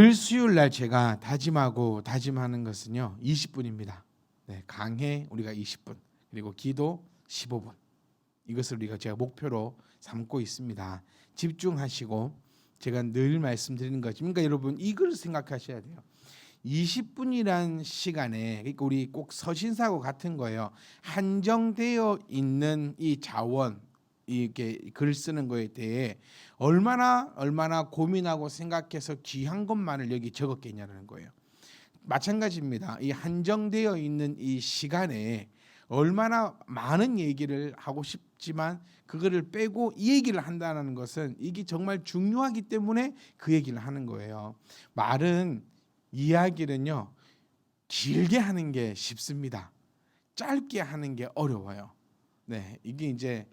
늘 수요일 날 제가 다짐하는 것은요 20분입니다. 네, 강해 우리가 20분 그리고 기도 15분 이것을 제가 목표로 삼고 있습니다. 집중하시고 제가 늘 말씀드리는 거죠. 그러니까 여러분 이걸 생각하셔야 돼요. 20분이란 시간에 그러니까 우리 꼭 서신사고 같은 거예요. 한정되어 있는 이 자원 이렇게 글 쓰는 거에 대해 얼마나 고민하고 생각해서 귀한 것만을 여기 적었겠냐는 거예요. 마찬가지입니다. 이 한정되어 있는 이 시간에 얼마나 많은 얘기를 하고 싶지만 그거를 빼고 이 얘기를 한다는 것은 이게 정말 중요하기 때문에 그 얘기를 하는 거예요. 말은 이야기는요 길게 하는 게 쉽습니다. 짧게 하는 게 어려워요. 네, 이게 이제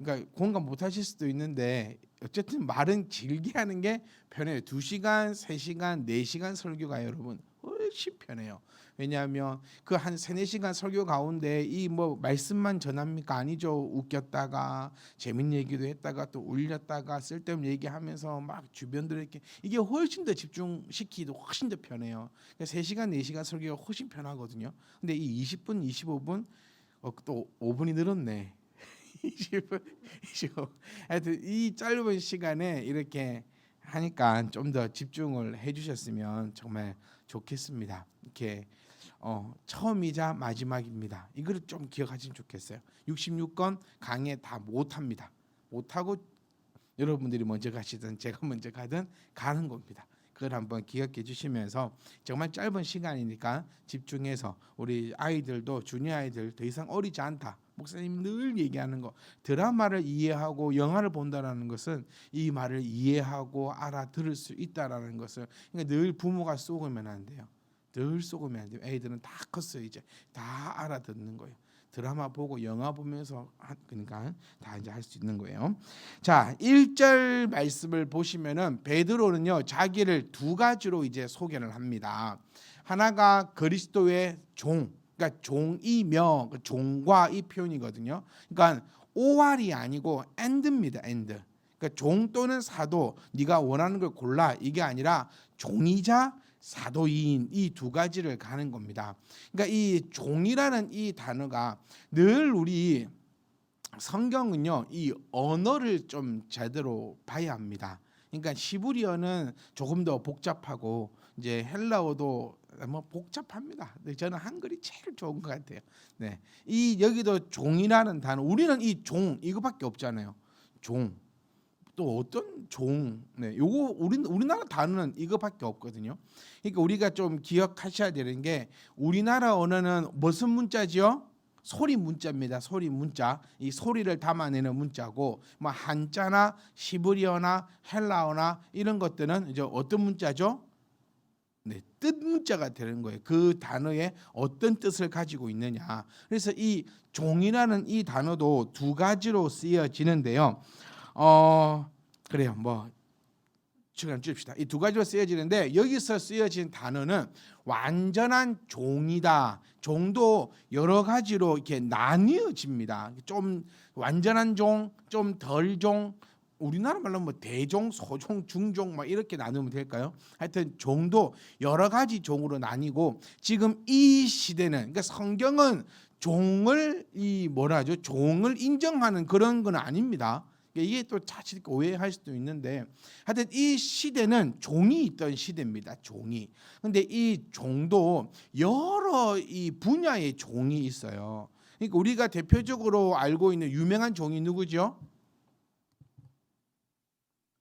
그러니까 공감 못 하실 수도 있는데 어쨌든 말은 길게 하는 게 편해요. 2시간, 3시간, 4시간 설교가 여러분 훨씬 편해요. 왜냐하면 그 한 3-4시간 설교 가운데 이 뭐 말씀만 전합니까? 아니죠. 웃겼다가 재밌는 얘기도 했다가 또 울렸다가 쓸데없는 얘기하면서 막 주변들에게 이게 훨씬 더 집중시키기도 훨씬 더 편해요. 3시간, 4시간 설교가 훨씬 편하거든요. 근데 이 20분, 25분 또 5분이 늘었네. 20분, 25. 하여튼 이 짧은 시간에 이렇게 하니까 좀 더 집중을 해주셨으면 정말 좋겠습니다. 이렇게 처음이자 마지막입니다. 이거를 좀 기억하시면 좋겠어요. 66건 강의 다 못합니다. 못하고 여러분들이 먼저 가시든 제가 먼저 가든 가는 겁니다. 그걸 한번 기억해 주시면서 정말 짧은 시간이니까 집중해서 우리 아이들도 주니 아이들 더 이상 어리지 않다. 목사님 늘 얘기하는 거 드라마를 이해하고 영화를 본다라는 것은 이 말을 이해하고 알아들을 수 있다라는 것을 그러니까 늘 부모가 쏘으면 안 돼요. 늘 쏘으면 안 돼요. 애들은 다 컸어요. 이제 다 알아듣는 거예요. 드라마 보고 영화 보면서 그러니까 다 이제 할 수 있는 거예요. 자, 1절 말씀을 보시면은 베드로는요 자기를 두 가지로 이제 소개를 합니다. 하나가 그리스도의 종, 그러니까 종이며 종과 이 표현이거든요. 그러니까 오할이 아니고 and입니다. and. 그러니까 종 또는 사도 네가 원하는 걸 골라 이게 아니라 종이자 사도인 이 두 가지를 가는 겁니다. 그러니까 이 종이라는 이 단어가 늘 우리 성경은요 이 언어를 좀 제대로 봐야 합니다. 그러니까 히브리어는 조금 더 복잡하고 이제 헬라어도 뭐 복잡합니다. 근데 저는 한글이 제일 좋은 것 같아요. 네, 이 여기도 종이라는 단어 우리는 이 종 이거밖에 없잖아요. 종. 또 어떤 종, 네, 요거 우리나라 단어는 이거밖에 없거든요. 그러니까 우리가 좀 기억하셔야 되는 게 우리나라 언어는 무슨 문자지요? 소리 문자입니다. 소리 문자. 이 소리를 담아내는 문자고 뭐 한자나 히브리어나 헬라어나 이런 것들은 이제 어떤 문자죠? 네, 뜻 문자가 되는 거예요. 그 단어에 어떤 뜻을 가지고 있느냐. 그래서 이 종이라는 이 단어도 두 가지로 쓰여지는데요. 그래요. 뭐 시간 주십시다. 이 두 가지로 쓰여지는데 여기서 쓰여진 단어는 완전한 종이다. 종도 여러 가지로 이렇게 나뉘어집니다. 좀 완전한 종, 좀 덜 종. 우리나라 말로 뭐 대종, 소종, 중종 막 이렇게 나누면 될까요? 하여튼 종도 여러 가지 종으로 나뉘고 지금 이 시대는 그러니까 성경은 종을 종을 인정하는 그런 건 아닙니다. 이게 또 자칫 오해할 수도 있는데 하여튼 이 시대는 종이 있던 시대입니다. 종이. 근데 이 종도 여러 이 분야의 종이 있어요. 그러니까 우리가 대표적으로 알고 있는 유명한 종이 누구죠?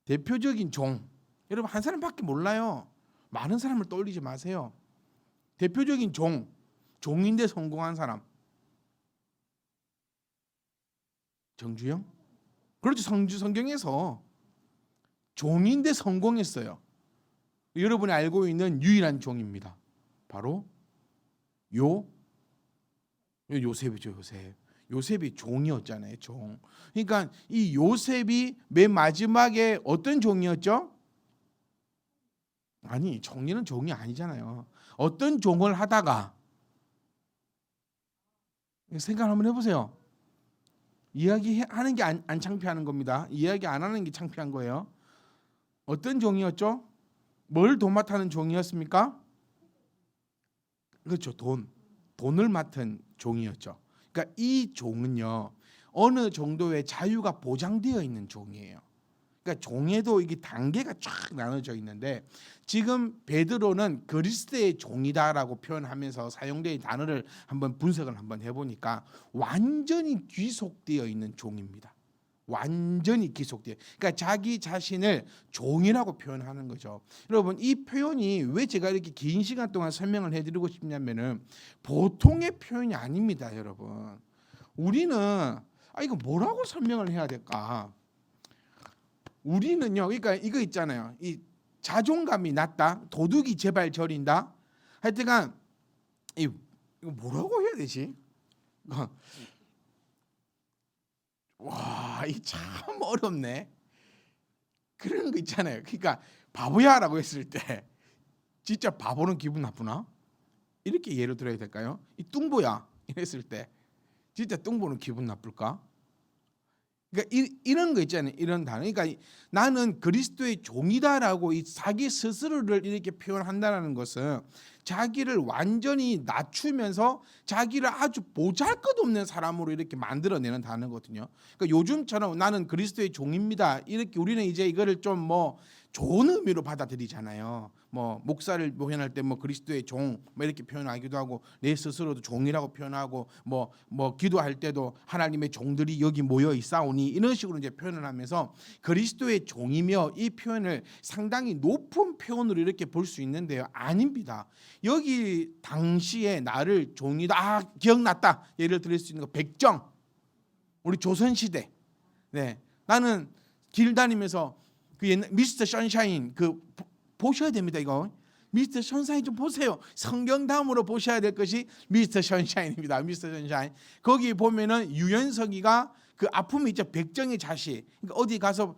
대표적인 종. 여러분 한 사람밖에 몰라요. 많은 사람을 떠올리지 마세요. 대표적인 종인데 성공한 사람. 정주영? 그렇죠. 성경에서 종인데 성공했어요. 여러분이 알고 있는 유일한 종입니다. 바로 요셉이죠. 요셉이 종이었잖아요. 종. 그러니까 이 요셉이 맨 마지막에 어떤 종이었죠? 아니, 종이는 종이 아니잖아요. 어떤 종을 하다가 생각 한번 해보세요. 이야기하는 게 안 창피하는 겁니다. 이야기 안 하는 게 창피한 거예요. 어떤 종이었죠? 뭘 도맡아는 종이었습니까? 그렇죠. 돈을 맡은 종이었죠. 그러니까 이 종은요, 어느 정도의 자유가 보장되어 있는 종이에요. 그러니까 종에도 이게 단계가 쫙 나눠져 있는데, 지금 베드로는 그리스도의 종이다라고 표현하면서 사용된 단어를 한번 분석을 한번 해보니까 완전히 귀속되어 있는 종입니다. 완전히 귀속되어. 그러니까 자기 자신을 종이라고 표현하는 거죠. 여러분, 이 표현이 왜 제가 이렇게 긴 시간 동안 설명을 해드리고 싶냐면은 보통의 표현이 아닙니다, 여러분. 우리는 이거 뭐라고 설명을 해야 될까? 우리는요, 그러니까 이거 있잖아요. 이 자존감이 낮다, 도둑이 제발 저린다. 하여튼간 이거 뭐라고 해야 되지? 와, 이 참 어렵네. 그런 거 있잖아요. 그러니까 바보야라고 했을 때 진짜 바보는 기분 나쁘나? 이렇게 예를 들어야 될까요? 이 뚱보야 이랬을 때 진짜 뚱보는 기분 나쁠까? 그러니까 이런 거 있잖아요. 이런 단어. 그러니까 나는 그리스도의 종이다라고 이 자기 스스로를 이렇게 표현한다는 것은 자기를 완전히 낮추면서 자기를 아주 보잘것없는 사람으로 이렇게 만들어내는 단어거든요. 그러니까 요즘처럼 나는 그리스도의 종입니다. 이렇게 우리는 이제 이거를 좀 뭐 좋은 의미로 받아들이잖아요. 뭐 목사를 표현할 때 뭐 그리스도의 종 뭐 이렇게 표현하기도 하고, 내 스스로도 종이라고 표현하고, 뭐 기도할 때도 하나님의 종들이 여기 모여 있사오니 이런 식으로 이제 표현을 하면서 그리스도의 종이며, 이 표현을 상당히 높은 표현으로 이렇게 볼 수 있는데요. 아닙니다. 여기 당시에 나를 종이다, 기억났다, 예를 들을 수 있는 거 백정, 우리 조선 시대. 네, 나는 길 다니면서 그 옛날 미스터 선샤인 그 보셔야 됩니다. 이거 미스터 선샤인 좀 보세요. 성경 다음으로 보셔야 될 것이 미스터 선샤인입니다. 미스터 선샤인. 거기 보면은 유연석이가 그 아픔이 있죠. 백정의 자식. 그러니까 어디 가서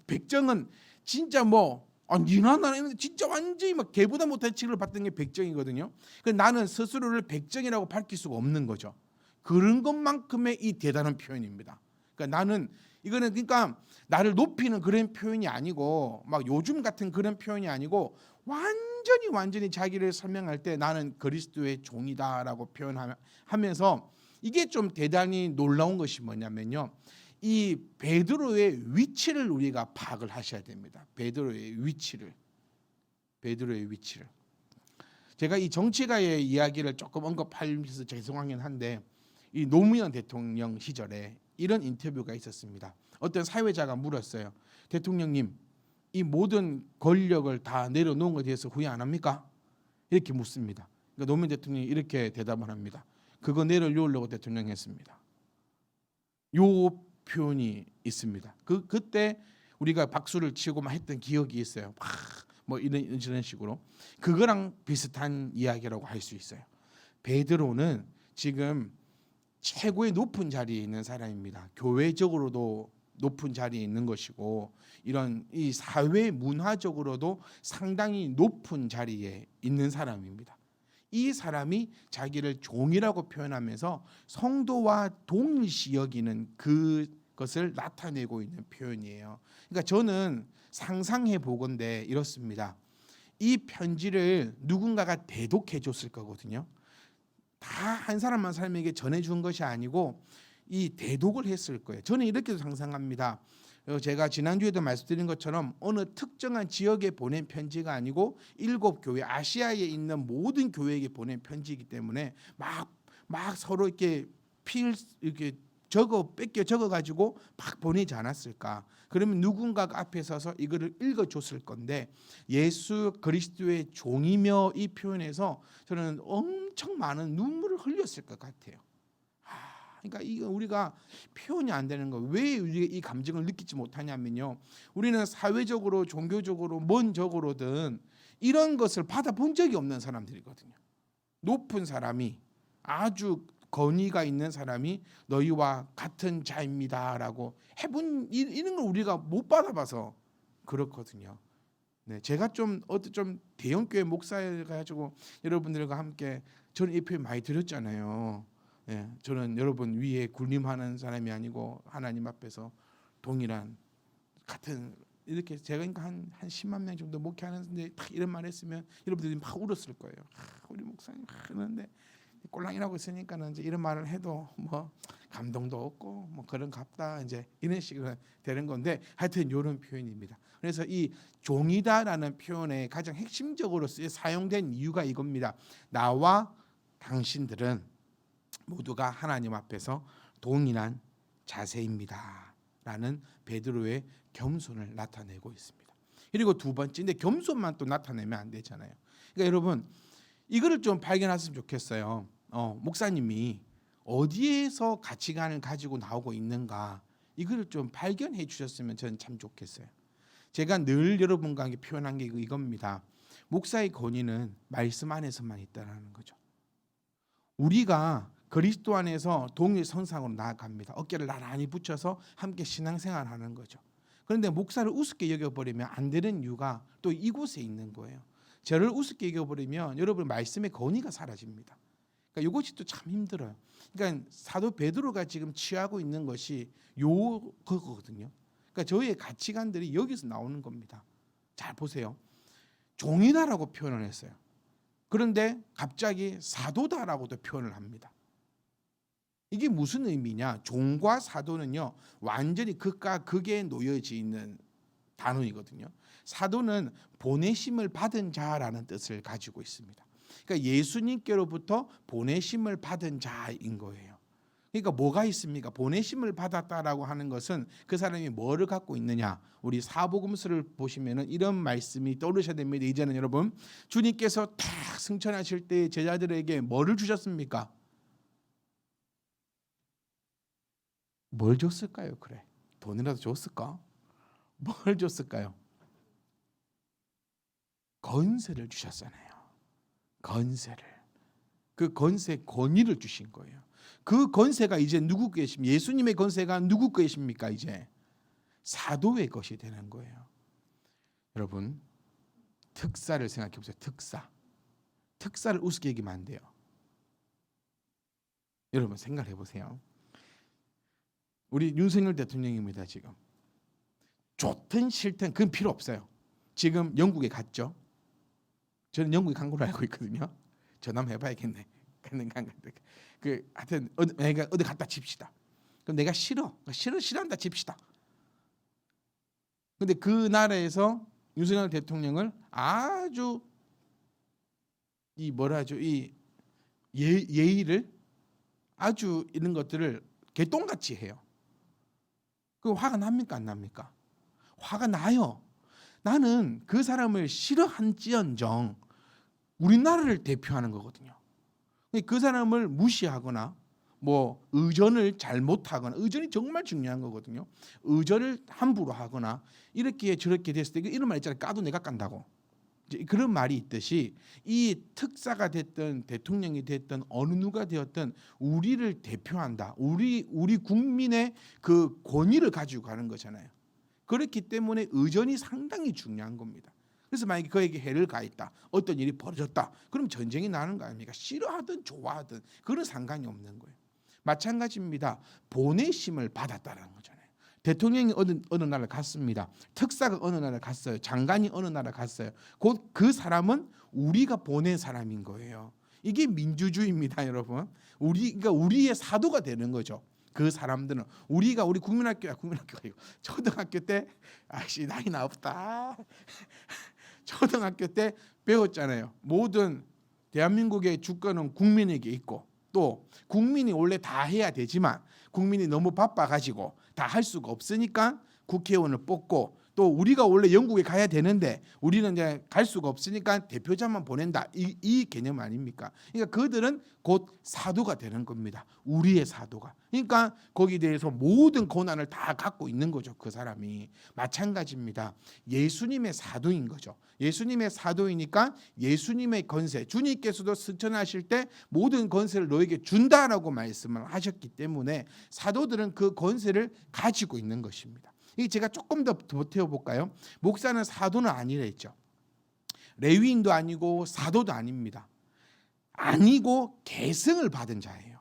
백정은 진짜 뭐 니나 나는 진짜 완전히 막 개보다 못한 취급을 받던 게 백정이거든요. 그 나는 스스로를 백정이라고 밝힐 수가 없는 거죠. 그런 것만큼의 이 대단한 표현입니다. 그러니까 나는 이거는 그러니까 나를 높이는 그런 표현이 아니고 막 요즘 같은 그런 표현이 아니고 완전히 자기를 설명할 때 나는 그리스도의 종이다라고 표현하면서, 이게 좀 대단히 놀라운 것이 뭐냐면요, 이 베드로의 위치를 우리가 파악을 하셔야 됩니다. 베드로의 위치를. 제가 이 정치가의 이야기를 조금 언급하면서 죄송하긴 한데, 이 노무현 대통령 시절에 이런 인터뷰가 있었습니다. 어떤 사회자가 물었어요. 대통령님, 이 모든 권력을 다 내려놓은 것에 대해서 후회 안 합니까? 이렇게 묻습니다. 그러니까 노무현 대통령이 이렇게 대답을 합니다. 그거 내려놓으려고 대통령이 했습니다. 요 표현이 있습니다. 그때 우리가 박수를 치고 막 했던 기억이 있어요. 뭐 이런 식으로 그거랑 비슷한 이야기라고 할 수 있어요. 베드로는 지금 최고의 높은 자리에 있는 사람입니다. 교회적으로도 높은 자리에 있는 것이고, 이런 이 사회 문화적으로도 상당히 높은 자리에 있는 사람입니다. 이 사람이 자기를 종이라고 표현하면서 성도와 동일시 여기는 그것을 나타내고 있는 표현이에요. 그러니까 저는 상상해 보건대 이렇습니다. 이 편지를 누군가가 대독해 줬을 거거든요. 다 한 사람만 사람에게 전해준 것이 아니고 이 대독을 했을 거예요. 저는 이렇게도 상상합니다. 제가 지난주에도 말씀드린 것처럼 어느 특정한 지역에 보낸 편지가 아니고 7교회, 아시아에 있는 모든 교회에게 보낸 편지이기 때문에 막 서로 이렇게 적어 가지고 막 보내지 않았을까? 그러면 누군가가 앞에 서서 이거를 읽어줬을 건데, 예수 그리스도의 종이며 이 표현에서 저는 엄청 많은 눈물을 흘렸을 것 같아요. 그러니까 이거 우리가 표현이 안 되는 거. 왜 우리가 이 감정을 느끼지 못하냐면요, 우리는 사회적으로 종교적으로 뭔적으로든 이런 것을 받아본 적이 없는 사람들이거든요. 높은 사람이, 아주 권위가 있는 사람이 너희와 같은 자입니다라고 해본 이런 걸 우리가 못 받아봐서 그렇거든요. 네, 제가 좀 대형 교회 목사여 가지고 여러분들과 함께 저는 이 표현 많이 드렸잖아요. 네, 저는 여러분 위에 군림하는 사람이 아니고 하나님 앞에서 동일한 같은 이렇게 제가 그러니까 한 10만 명 정도 목회하는데 딱 이런 말 했으면 여러분들이 막 울었을 거예요. 우리 목사님 그러는데 꼴랑이라고 있으니까는 이제 이런 말을 해도 뭐 감동도 없고 뭐 그런 갑다 이제 이런 식으로 되는 건데 하여튼 이런 표현입니다. 그래서 이 종이다라는 표현에 가장 핵심적으로 사용된 이유가 이겁니다. 나와 당신들은 모두가 하나님 앞에서 동일한 자세입니다라는 베드로의 겸손을 나타내고 있습니다. 그리고 두 번째인데 겸손만 또 나타내면 안 되잖아요. 그러니까 여러분 이거를 좀 발견하셨으면 좋겠어요. 목사님이 어디에서 가치관을 가지고 나오고 있는가 이거를 좀 발견해 주셨으면 저는 참 좋겠어요. 제가 늘 여러분과 함께 표현한 게 이겁니다. 목사의 권위는 말씀 안에서만 있다는 거죠. 우리가 그리스도 안에서 동일 선상으로 나아갑니다. 어깨를 나란히 붙여서 함께 신앙생활하는 거죠. 그런데 목사를 우습게 여겨버리면 안 되는 이유가 또 이곳에 있는 거예요. 저를 우습게 여겨버리면 여러분 말씀의 권위가 사라집니다. 그러니까 이것이 또 참 힘들어요. 그러니까 사도 베드로가 지금 취하고 있는 것이 그거거든요. 그러니까 저희의 가치관들이 여기서 나오는 겁니다. 잘 보세요. 종이다라고 표현을 했어요. 그런데 갑자기 사도다라고도 표현을 합니다. 이게 무슨 의미냐? 종과 사도는요 완전히 극과 극에 놓여져 있는 단어이거든요. 사도는 보내심을 받은 자라는 뜻을 가지고 있습니다. 그러니까 예수님께로부터 보내심을 받은 자인 거예요. 그러니까 뭐가 있습니까? 보내심을 받았다라고 하는 것은 그 사람이 뭐를 갖고 있느냐? 우리 사복음서를 보시면은 이런 말씀이 떠오르셔야 됩니다. 이제는 여러분 주님께서 딱 승천하실 때 제자들에게 뭐를 주셨습니까? 뭘 줬을까요? 그래 돈이라도 줬을까? 뭘 줬을까요? 건세를 주셨잖아요. 건세를. 그 건세 권위를 주신 거예요. 그 건세가 이제 누구 것입니까? 예수님의 건세가 누구 것입니까? 이제 사도의 것이 되는 거예요. 여러분 특사를 생각해 보세요. 특사를 우습게 얘기하면 안 돼요. 여러분 생각해 보세요. 우리 윤석열 대통령입니다. 지금 좋든 싫든 그건 필요 없어요. 지금 영국에 갔죠. 저는 영국에 간 걸로 알고 있거든요. 전화 한번 해봐야겠네. 하여튼 어디 갔다 칩시다. 그럼 내가 싫어한다 칩시다. 근데 그 나라에서 윤석열 대통령을 아주 이 예의를 아주 이런 것들을 개똥같이 해요. 그 화가 납니까 안 납니까? 화가 나요. 나는 그 사람을 싫어한지언정 우리나라를 대표하는 거거든요. 그 사람을 무시하거나 뭐 의전을 잘못하거나 의전이 정말 중요한 거거든요. 의전을 함부로 하거나 이렇게 저렇게 됐을 때 이런 말 있잖아요. 까도 내가 깐다고. 그런 말이 있듯이 이 특사가 됐든 대통령이 됐든 어느 누가 되었든 우리를 대표한다. 우리 국민의 그 권위를 가지고 가는 거잖아요. 그렇기 때문에 의전이 상당히 중요한 겁니다. 그래서 만약에 그에게 해를 가했다. 어떤 일이 벌어졌다. 그럼 전쟁이 나는 거 아닙니까? 싫어하든 좋아하든 그런 상관이 없는 거예요. 마찬가지입니다. 보내심을 받았다는 거잖아요. 대통령이 어느 나라를 갔습니다. 특사가 어느 나라를 갔어요. 장관이 어느 나라를 갔어요. 곧 그 사람은 우리가 보낸 사람인 거예요. 이게 민주주의입니다, 여러분. 그러니까 우리의 사도가 되는 거죠. 그 사람들은 우리 국민학교가 아니고 초등학교 때 나이 나 없다. 초등학교 때 배웠잖아요. 모든 대한민국의 주권은 국민에게 있고 또 국민이 원래 다 해야 되지만 국민이 너무 바빠가지고 다 할 수가 없으니까 국회의원을 뽑고 또 우리가 원래 영국에 가야 되는데 우리는 이제 갈 수가 없으니까 대표자만 보낸다. 이 개념 아닙니까? 그러니까 그들은 곧 사도가 되는 겁니다. 우리의 사도가. 그러니까 거기에 대해서 모든 권한을 다 갖고 있는 거죠. 그 사람이. 마찬가지입니다. 예수님의 사도인 거죠. 예수님의 사도이니까 예수님의 건세, 주님께서도 승천하실 때 모든 건세를 너에게 준다라고 말씀을 하셨기 때문에 사도들은 그 건세를 가지고 있는 것입니다. 이 제가 조금 더 보태어 볼까요? 목사는 사도는 아니라 했죠. 레위인도 아니고 사도도 아닙니다. 아니고 계승을 받은 자예요.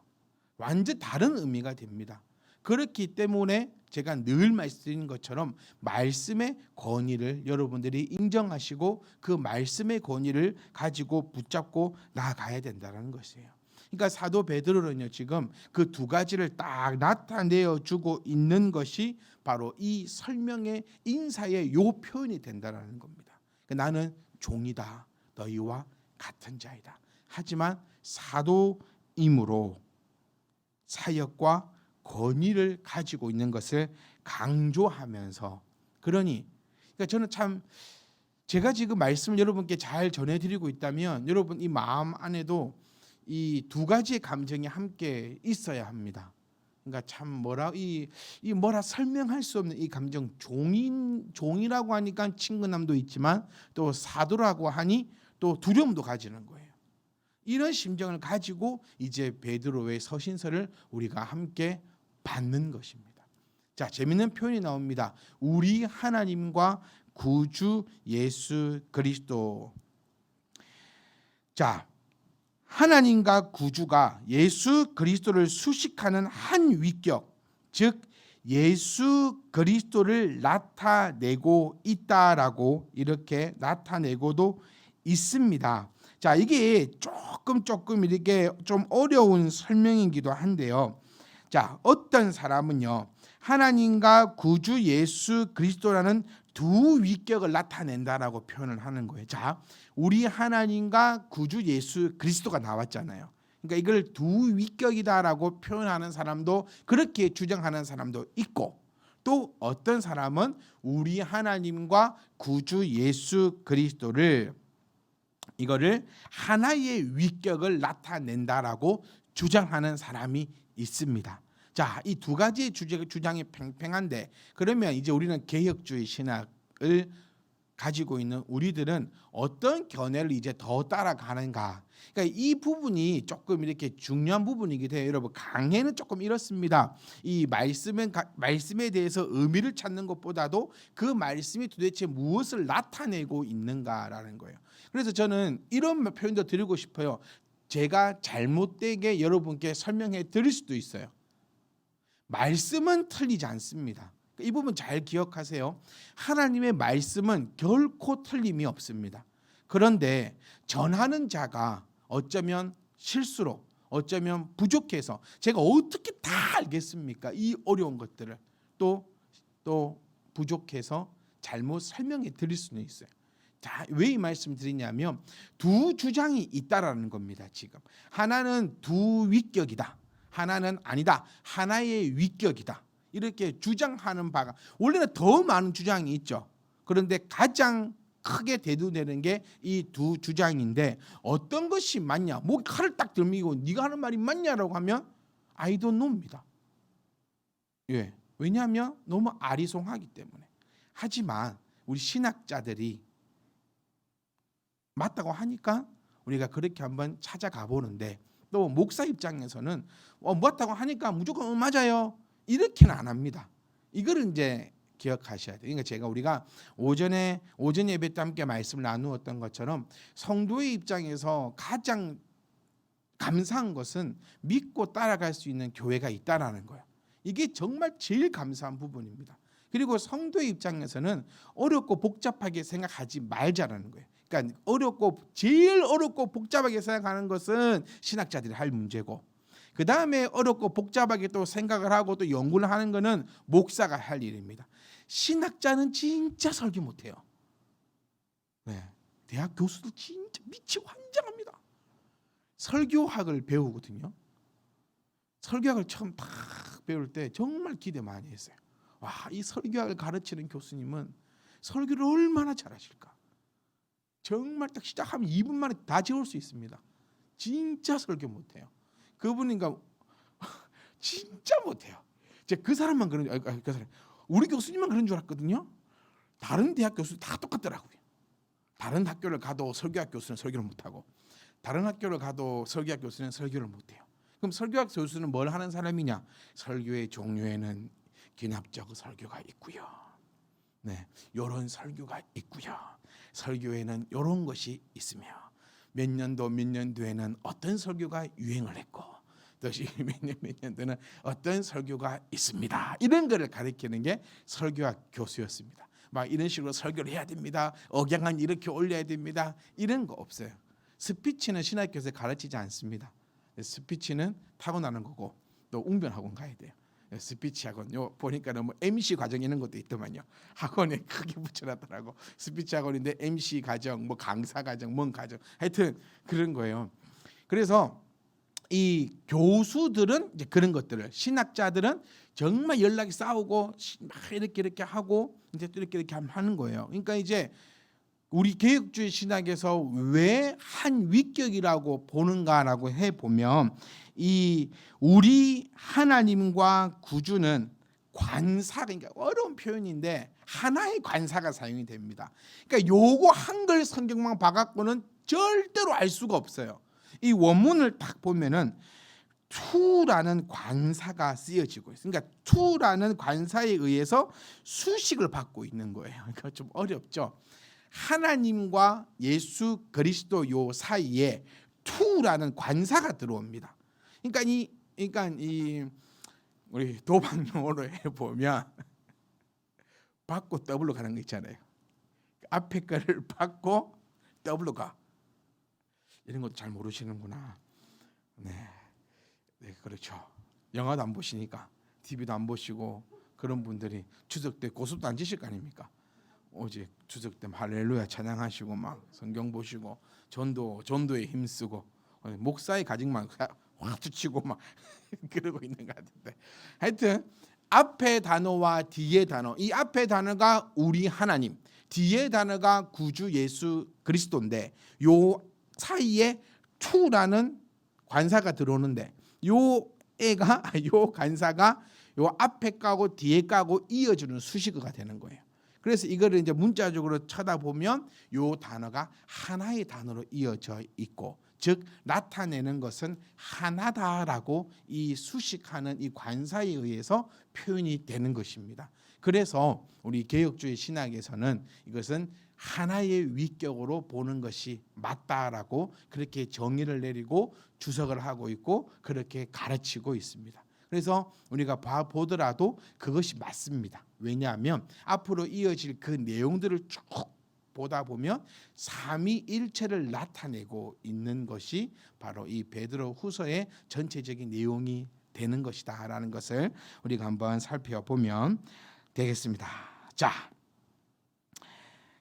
완전 다른 의미가 됩니다. 그렇기 때문에 제가 늘 말씀드린 것처럼 말씀의 권위를 여러분들이 인정하시고 그 말씀의 권위를 가지고 붙잡고 나아가야 된다는 것이에요. 그러니까 사도 베드로는요, 지금 그 두 가지를 딱 나타내어 주고 있는 것이 바로 이 설명의 인사의 요 표현이 된다는 겁니다. 나는 종이다, 너희와 같은 자이다. 하지만 사도임으로 사역과 권위를 가지고 있는 것을 강조하면서, 그러니까 저는 참 제가 지금 말씀을 여러분께 잘 전해드리고 있다면 여러분 이 마음 안에도 이 두 가지의 감정이 함께 있어야 합니다. 그러니까 참 뭐라 설명할 수 없는 이 감정, 종이라고 하니까 친근함도 있지만 또 사도라고 하니 또 두려움도 가지는 거예요. 이런 심정을 가지고 이제 베드로의 서신서를 우리가 함께 받는 것입니다. 자, 재밌는 표현이 나옵니다. 우리 하나님과 구주 예수 그리스도. 자, 하나님과 구주가 예수 그리스도를 수식하는 한 위격, 즉 예수 그리스도를 나타내고 있다라고 이렇게 나타내고도 있습니다. 자, 이게 조금 이렇게 좀 어려운 설명이기도 한데요. 자, 어떤 사람은요, 하나님과 구주 예수 그리스도라는 두 위격을 나타낸다라고 표현을 하는 거예요. 자, 우리 하나님과 구주 예수 그리스도가 나왔잖아요. 그러니까 이걸 두 위격이다라고 표현하는 사람도, 그렇게 주장하는 사람도 있고, 또 어떤 사람은 우리 하나님과 구주 예수 그리스도를 이거를 하나의 위격을 나타낸다라고 주장하는 사람이 있습니다. 자, 이 두 가지의 주장이 팽팽한데, 그러면 이제 우리는 개혁주의 신학을 가지고 있는 우리들은 어떤 견해를 이제 더 따라가는가? 그러니까 이 부분이 조금 이렇게 중요한 부분이기도 해요. 여러분, 강해는 조금 이렇습니다. 이 말씀에 대해서 의미를 찾는 것보다도 그 말씀이 도대체 무엇을 나타내고 있는가라는 거예요. 그래서 저는 이런 표현도 드리고 싶어요. 제가 잘못되게 여러분께 설명해 드릴 수도 있어요. 말씀은 틀리지 않습니다. 이 부분 잘 기억하세요. 하나님의 말씀은 결코 틀림이 없습니다. 그런데 전하는 자가 어쩌면 실수로, 어쩌면 부족해서, 제가 어떻게 다 알겠습니까? 이 어려운 것들을 또 부족해서 잘못 설명해 드릴 수는 있어요. 자, 왜 이 말씀 드리냐면 두 주장이 있다라는 겁니다. 지금 하나는 두 위격이다, 하나는 아니다, 하나의 위격이다, 이렇게 주장하는 바가, 원래는 더 많은 주장이 있죠. 그런데 가장 크게 대두되는 게 이 두 주장인데, 어떤 것이 맞냐, 뭐 칼을 딱 들미고 네가 하는 말이 맞냐라고 하면 I don't know입니다. 예, 왜냐하면 너무 아리송하기 때문에. 하지만 우리 신학자들이 맞다고 하니까 우리가 그렇게 한번 찾아가 보는데, 또 목사 입장에서는 맞다고 하니까 무조건 맞아요, 이렇게는 안 합니다. 이거를 이제 기억하셔야 돼요. 그러니까 우리가 오전 예배 때 함께 말씀을 나누었던 것처럼 성도의 입장에서 가장 감사한 것은 믿고 따라갈 수 있는 교회가 있다라는 거예요. 이게 정말 제일 감사한 부분입니다. 그리고 성도의 입장에서는 어렵고 복잡하게 생각하지 말자라는 거예요. 그러니까 제일 어렵고 복잡하게 생각하는 것은 신학자들이 할 문제고, 그 다음에 어렵고 복잡하게 또 생각을 하고 또 연구를 하는 것은 목사가 할 일입니다. 신학자는 진짜 설교 못해요. 네, 대학 교수도 진짜 미치 환장합니다. 설교학을 배우거든요. 설교학을 처음 딱 배울 때 정말 기대 많이 했어요. 와, 이 설교학을 가르치는 교수님은 설교를 얼마나 잘하실까. 정말 딱 시작하면 2분 만에 다 지울 수 있습니다. 진짜 설교 못해요. 그분인가 진짜 못해요. 제가 그 사람만 그 사람, 우리 교수님만 그런 줄 알았거든요. 다른 대학 교수 다 똑같더라고요. 다른 학교를 가도 설교학 교수는 설교를 못하고, 다른 학교를 가도 설교학 교수는 설교를 못해요. 그럼 설교학 교수는 뭘 하는 사람이냐? 설교의 종류에는 기납적 설교가 있고요. 네, 이런 설교가 있고요. 설교에는 이런 것이 있으며 몇 년도에는 어떤 설교가 유행을 했고, 또 몇 년 되는 어떤 설교가 있습니다. 이런 거를 가르치는 게 설교학 교수였습니다. 막 이런 식으로 설교를 해야 됩니다. 억양은 이렇게 올려야 됩니다. 이런 거 없어요. 스피치는 신학교에서 가르치지 않습니다. 스피치는 타고나는 거고 또 웅변학원 가야 돼요. 스피치 학원 요 보니까는 뭐 MC 과정 이런 것도 있더만요. 학원에 크게 붙여놨더라고. 스피치 학원인데 MC 과정, 뭐 강사 과정, 뭔 과정, 하여튼 그런 거예요. 그래서 이 교수들은 이제 그런 것들을, 신학자들은 정말 연락이 싸우고 막 이렇게 하고 이제 또 이렇게 하는 거예요. 그러니까 이제 우리 개혁주의 신학에서 왜 한 위격이라고 보는가라고 해 보면, 이 우리 하나님과 구주는 관사, 그러니까 어려운 표현인데 하나의 관사가 사용이 됩니다. 그러니까 요거 한글 성경만 봐갖고는 절대로 알 수가 없어요. 이 원문을 딱 보면은 투라는 관사가 쓰여지고 있어요. 그러니까 투라는 관사에 의해서 수식을 받고 있는 거예요. 그러니까 좀 어렵죠. 하나님과 예수 그리스도 요 사이에 투라는 관사가 들어옵니다. 그러니까 이 우리 도박 용어로 해 보면 받고 더블로 가는 거 있잖아요. 앞에 거를 받고 더블로 가. 이런 것도 잘 모르시는구나. 네, 그렇죠. 영화도 안 보시니까, TV도 안 보시고 그런 분들이 추석 때 고수도 안 지실 거 아닙니까? 오직 추석 때 할렐루야 찬양하시고 막 성경 보시고 전도에 힘쓰고 목사의 가직만 확 붙이고 막 그러고 있는 것 같은데, 하여튼 앞에 단어와 뒤에 단어, 이 앞에 단어가 우리 하나님, 뒤에 단어가 구주 예수 그리스도인데 요 사이에 투라는 관사가 들어오는데 요 관사가 요 앞에 까고 뒤에 까고 이어주는 수식어가 되는 거예요. 그래서 이거를 이제 문자적으로 쳐다보면 요 단어가 하나의 단어로 이어져 있고, 즉 나타내는 것은 하나다라고 이 수식하는 이 관사에 의해서 표현이 되는 것입니다. 그래서 우리 개혁주의 신학에서는 이것은 하나의 위격으로 보는 것이 맞다라고 그렇게 정의를 내리고 주석을 하고 있고 그렇게 가르치고 있습니다. 그래서 우리가 보더라도 그것이 맞습니다. 왜냐하면 앞으로 이어질 그 내용들을 쭉 보다 보면 삼위일체를 나타내고 있는 것이 바로 이 베드로 후서의 전체적인 내용이 되는 것이다라는 것을 우리가 한번 살펴보면 되겠습니다. 자,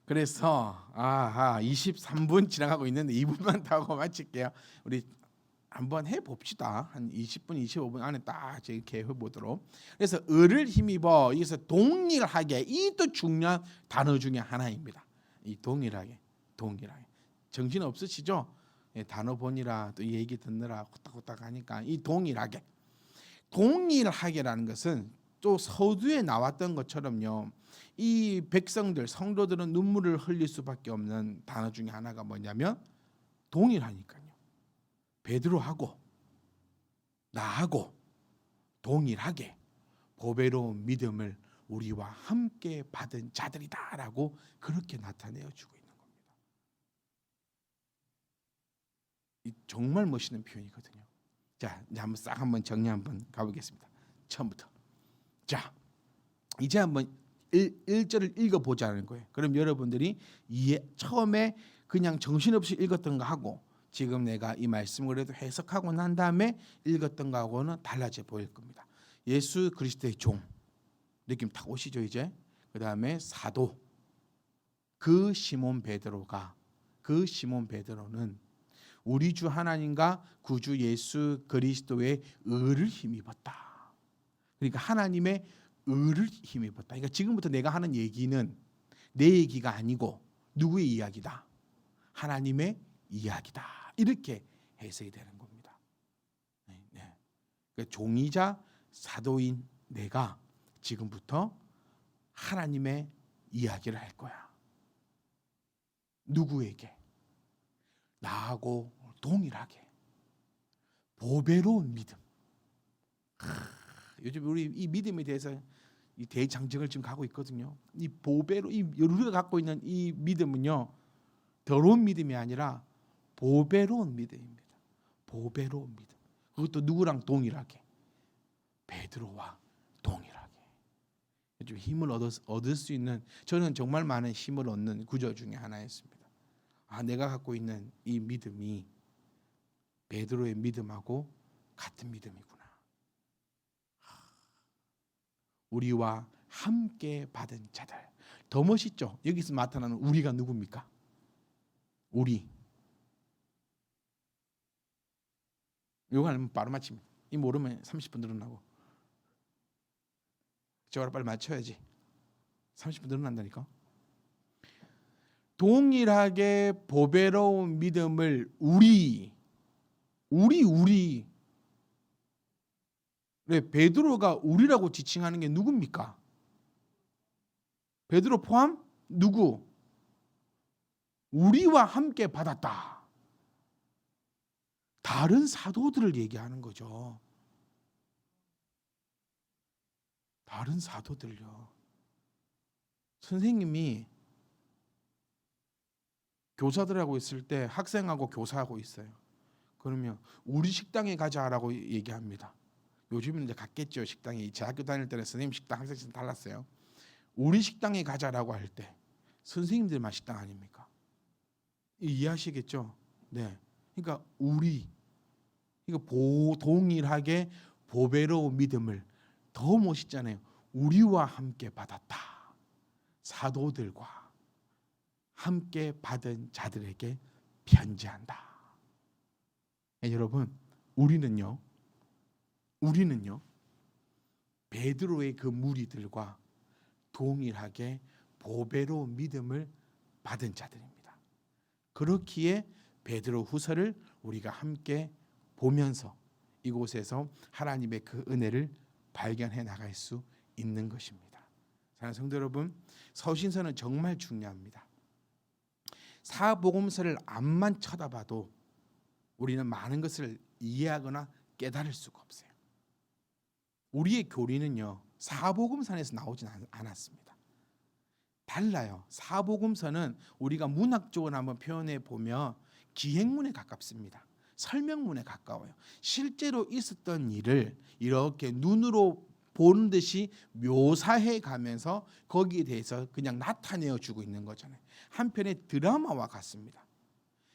그래서 23분 지나가고 있는데 2분만 더 하고 마칠게요. 우리 한번 해봅시다. 한 20분, 25분 안에 딱 이렇게 해보도록. 그래서 을을 힘입어, 여기서 동일하게, 이 또 중요한 단어 중에 하나입니다. 이 동일하게. 정신 없으시죠? 단어 보니라 또 얘기 듣느라 호딱호딱 하니까 이 동일하게라는 것은 또 서두에 나왔던 것처럼요, 이 백성들, 성도들은 눈물을 흘릴 수밖에 없는 단어 중에 하나가 뭐냐면 동일하니까요. 베드로하고 나하고 동일하게 보배로운 믿음을 우리와 함께 받은 자들이다라고 그렇게 나타내어 주고 있는 겁니다. 이 정말 멋있는 표현이거든요. 자, 이제 한번 정리 한번 가보겠습니다. 처음부터. 자, 이제 한번 1절을 읽어보자는 거예요. 그럼 여러분들이 처음에 그냥 정신없이 읽었던 거 하고 지금 내가 이 말씀을 그래도 해석하고 난 다음에 읽었던 거하고는 달라져 보일 겁니다. 예수 그리스도의 종, 느낌 딱 오시죠 이제? 그 다음에 사도, 그 시몬 베드로는 우리 주 하나님과 구주 예수 그리스도의 의를 힘입었다. 그러니까 하나님의 의를 힘입었다. 그러니까 지금부터 내가 하는 얘기는 내 얘기가 아니고 누구의 이야기다? 하나님의 이야기다. 이렇게 해석이 되는 겁니다. 그러니까 종이자 사도인 내가 지금부터 하나님의 이야기를 할 거야. 누구에게? 나하고 동일하게 보배로운 믿음. 요즘 우리 이 믿음에 대해서 이 대장정을 지금 가고 있거든요. 이 우리가 갖고 있는 이 믿음은요, 더러운 믿음이 아니라 보배로운 믿음입니다. 보배로운 믿음. 그것도 누구랑 동일하게? 베드로와 동일하게. 좀 힘을 얻을 수 있는, 저는 정말 많은 힘을 얻는 구절 중에 하나였습니다. 내가 갖고 있는 이 믿음이 베드로의 믿음하고 같은 믿음이구나. 우리와 함께 받은 자들. 더 멋있죠? 여기서 나타나는 우리가 누굽니까? 우리. 이거 알면 바로 맞춥니다. 이 모르면 30분 늘어나고. 저걸 빨리 맞춰야지. 30분 늘어난다니까. 동일하게 보배로운 믿음을 우리. 왜 베드로가 우리라고 지칭하는 게 누굽니까? 베드로 포함? 누구? 우리와 함께 받았다. 다른 사도들을 얘기하는 거죠. 다른 사도들요. 선생님이 교사들하고 있을 때 학생하고 교사하고 있어요. 그러면 우리 식당에 가자라고 얘기합니다. 요즘은 이제 갔겠죠. 식당에. 제 학교 다닐 때는 선생님 식당, 학생 식당 달랐어요. 우리 식당에 가자라고 할 때 선생님들만 식당 아닙니까? 이해하시겠죠? 네. 그러니까 우리, 이거 동일하게 보배로운 믿음을, 더 멋있잖아요. 우리와 함께 받았다. 사도들과 함께 받은 자들에게 편지한다. 여러분, 우리는요 베드로의 그 무리들과 동일하게 보배로운 믿음을 받은 자들입니다. 그렇기에 베드로 후서를 우리가 함께 보면서 이곳에서 하나님의 그 은혜를 발견해 나갈 수 있는 것입니다. 사랑하는 성도 여러분, 서신서는 정말 중요합니다. 사복음서를 앞만 쳐다봐도 우리는 많은 것을 이해하거나 깨달을 수가 없어요. 우리의 교리는요, 사복음서에서 나오진 않았습니다. 달라요. 사복음서는 우리가 문학적으로 한번 표현해 보면 기행문에 가깝습니다. 설명문에 가까워요. 실제로 있었던 일을 이렇게 눈으로 보는 듯이 묘사해 가면서 거기에 대해서 그냥 나타내어 주고 있는 거잖아요. 한편의 드라마와 같습니다.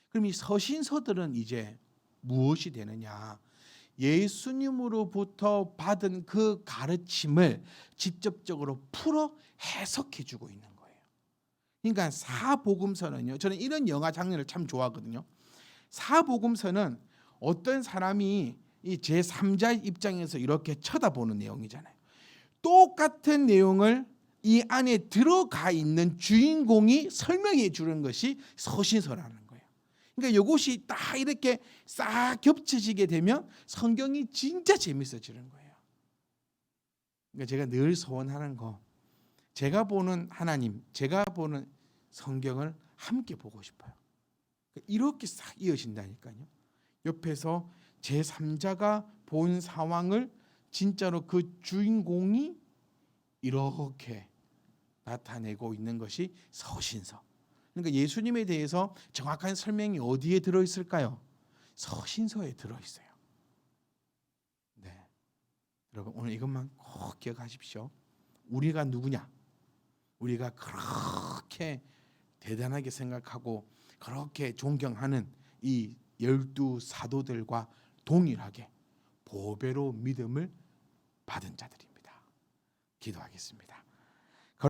그럼 이 서신서들은 이제 무엇이 되느냐? 예수님으로부터 받은 그 가르침을 직접적으로 풀어 해석해 주고 있는 거예요. 그러니까 사복음서는요, 저는 이런 영화 장르를 참 좋아하거든요. 사복음서는 어떤 사람이 이 제3자 입장에서 이렇게 쳐다보는 내용이잖아요. 똑같은 내용을 이 안에 들어가 있는 주인공이 설명해 주는 것이 서신서라는 거예요. 그러니까 이것이 딱 이렇게 싹 겹쳐지게 되면 성경이 진짜 재밌어지는 거예요. 그러니까 제가 늘 소원하는 거, 제가 보는 하나님, 제가 보는 성경을 함께 보고 싶어요. 이렇게 싹 이어진다니까요. 옆에서 제3자가 본 상황을 진짜로 그 주인공이 이렇게 나타내고 있는 것이 서신서. 그러니까 예수님에 대해서 정확한 설명이 어디에 들어있을까요? 서신서에 들어있어요. 네, 여러분 오늘 이것만 꼭 기억하십시오. 우리가 누구냐? 우리가 그렇게 대단하게 생각하고 그렇게 존경하는 이 12 사도들과 동일하게 보배로운 믿음을 받은 자들입니다. 기도하겠습니다.